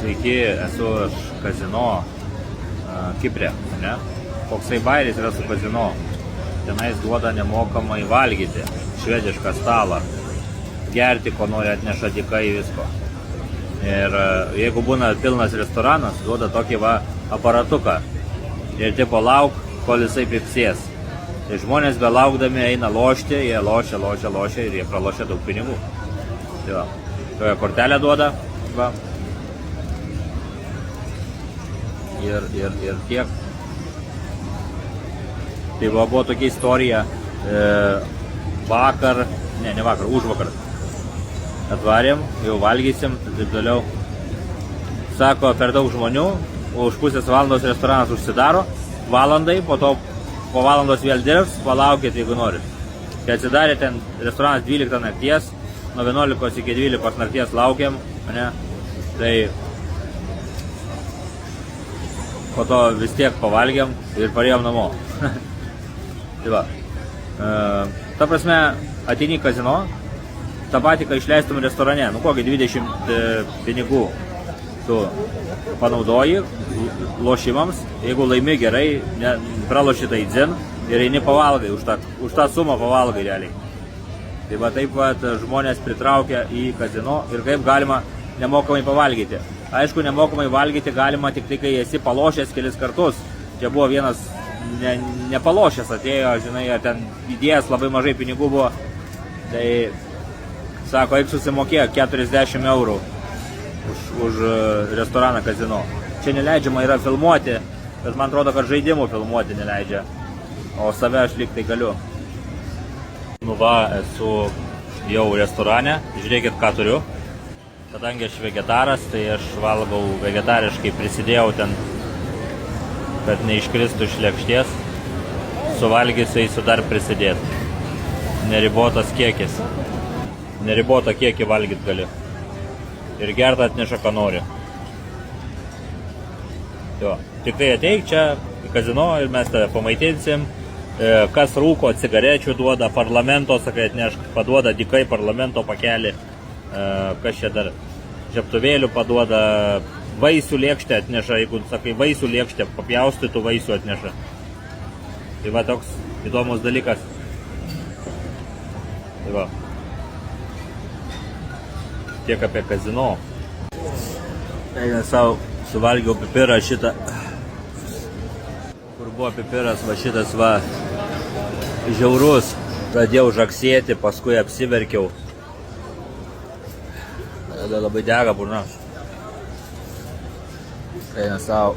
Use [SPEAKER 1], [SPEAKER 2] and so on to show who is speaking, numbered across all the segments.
[SPEAKER 1] Sveiki, esu aš kazino Kiprė, ne? Koksai bairis yra su kazino. Tenais duoda nemokamai valgyti, švedišką stalą, gerti, ko nori atneša dykai visko. Ir jeigu būna pilnas restoranas, duoda tokį aparatuką. Ir tipo lauk, kol jisai pipsės. Tai žmonės be laukdami eina lošti, jie lošia ir jie pralošia daug pinigų. Tai va, tokia kortelę duoda, va. Ir tiek. Tai va, buvo tokia istorija vakar, ne vakar, užvakar. Atvarėm, jau valgysim, taip toliau. Sako, per daug žmonių, už pusės valandos restoranas užsidaro, valandai, po to po valandos vėl dirbs, palaukit, jeigu norit. Kai atsidarė ten restoranas 12 nakties, nuo 11 iki 12 nakties laukiam, ne? Tai po to vis tiek pavalgiam ir parėjom namo. Tai va. Ta prasme, ateini į kazino, tą patį, kai išleistum restorane, nu kokį 20 pinigų tu panaudoji lošimams, jeigu laimi gerai, praloši tai dzin ir eini pavalgai, už tą sumą pavalgai realiai. Tai va taip pat žmonės pritraukia į kazino ir kaip galima nemokamai pavalgyti. Aišku, nemokamai valgyti galima tik tai, kai esi palošęs kelis kartus. Čia buvo vienas nepalošęs atėjo, žinai, ten įdėjęs labai mažai pinigų buvo. Tai sako, eik susimokėk 40 eurų už restoraną kazino. Čia neleidžiama yra filmuoti, bet man atrodo, kad žaidimų filmuoti neleidžia. O save aš lyg tai galiu. Nu va, esu jau restorane. Žiūrėkit, ką turiu. Kadangi aš vegetaras, tai aš valgau vegetariškai, prisidėjau ten, kad neiškristų iš lėkštės. Suvalgysiu, eisiu dar prisidėti. Neribotas kiekis. Neribotą kiekį valgyt gali. Ir gertą atneša, ką nori. Jo. Tik tai ateik čia į kazino ir mes tave pamaitinsim. Kas rūko, cigarečių duoda, parlamento, sakai, atnešk, paduoda dykai parlamento pakelį. Kas čia dar? Žiaptuvėlių paduoda, vaisių lėkštę atneša, jeigu sakai vaisių lėkštę, papjaustytų vaisių atneša. Tai va toks įdomus dalykas. Tai va. Tiek apie kazino. Eina savo, suvalgiau pipirą šitą. Kur buvo pipiras, va šitas va žiaurus. Pradėjau žaksėti, paskui apsiverkiau. Tada labai dega burna. Eina savo.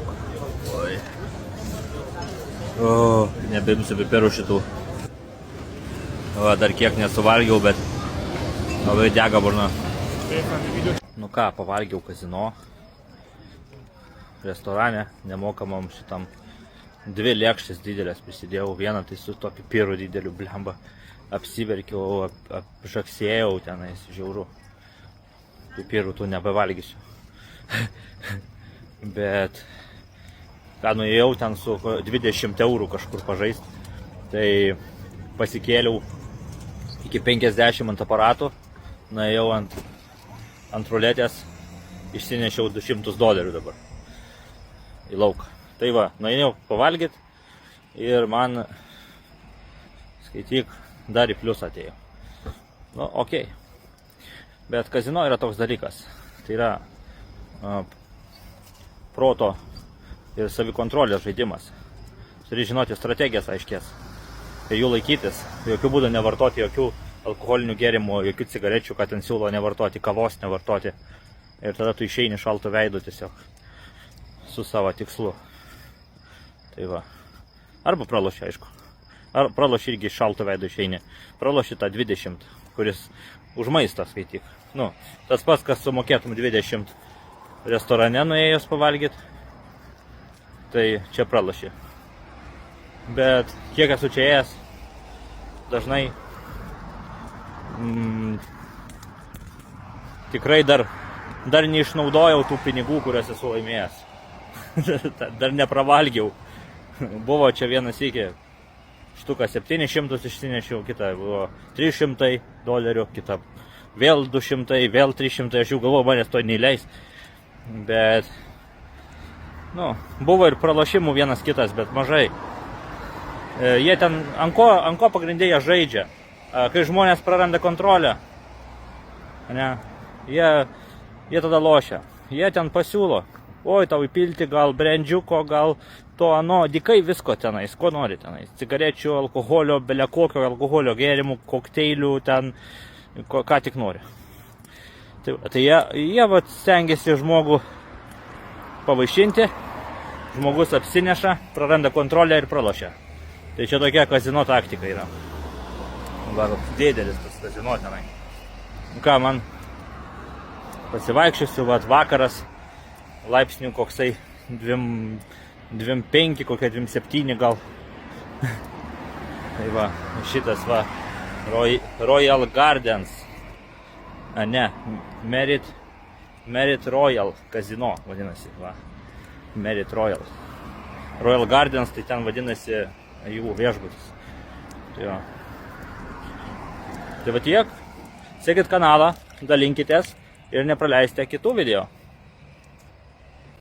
[SPEAKER 1] O, nebeimsiu pipirų šitų. Va, dar kiek nesuvalgiau, bet labai dega burna. Nu ką, pavalgiau kazino, restorane, nemokamam šitam. 2 lėkštės didelės prisidėjau, vieną tai su to pipiru dideliu, blemba. Apsiverkiau, apžaksėjau tenais, žiauru. Pipirų tų nebevalgysiu. Bet, ką nuėjau ten su 20 eurų kažkur pažaisti, tai pasikėliau iki 50 ant aparatų, nuėjau ant ruletės, išsinešiau $200 dabar į lauką. Tai va, nuėjau pavalgyti ir man, skaityk, dar į pliusą atėjo. Nu, okei. Bet kazino yra toks dalykas. Tai yra proto ir savikontrolės žaidimas. Turi žinoti strategijas aiškės ir jų laikytis. Jokių būdų nevartoti jokių alkoholinių gėrimų, jokių cigarečių, kad ten siūlo nevartoti, kavos nevartoti. Ir tada tu išeini šaltų veidų tiesiog su savo tikslu. Tai va. Arba praloši, aišku. Ar praloši irgi šaltų veidų išeini. Praloši tą 20, kuris už maistą skaityk. Nu, tas pats, kas sumokėtum 20 restorane nuėjus pavalgyti, tai čia praloši. Bet kiek esu čia ėjęs, dažnai tikrai dar neišnaudojau tų pinigų, kurias esu laimėjęs. Dar nepravalgiau. Buvo čia vienas iki štuką 700 išsinešiau, kita buvo $300, kita vėl 200, vėl 300, aš jau galvoju, manęs to neįleis. Bet, nu, buvo ir pralošimų vienas kitas, bet mažai. Jie ten, ant ko pagrindė jie žaidžia. Kai žmonės praranda kontrolę, ne, jie tada lošia. Jie ten pasiūlo, oi, tau įpilti gal brendžiuko, gal to ano, dikai visko tenais, ko nori tenais. Cigarečių, alkoholio, belekokio alkoholio gėrimų, kokteilių, ten, ką tik nori. Tai jie vat, stengiasi žmogų pavaišinti, žmogus apsineša, praranda kontrolę ir pralošia. Tai čia tokia kazino taktika yra. Va, dėdelis tas kazino tenai. Ką, man pasivaikščiosiu, vat, vakaras, laipsnių koksai 2,5, kokia 2,7 gal. Tai va, šitas va, Royal Gardens. Ne, Merit Royal kazino vadinasi, va. Merit Royal. Royal Gardens, tai ten vadinasi jų viešbutis. Tai va tiek. Sekit kanalą, dalinkitės ir nepraleisite kitų video.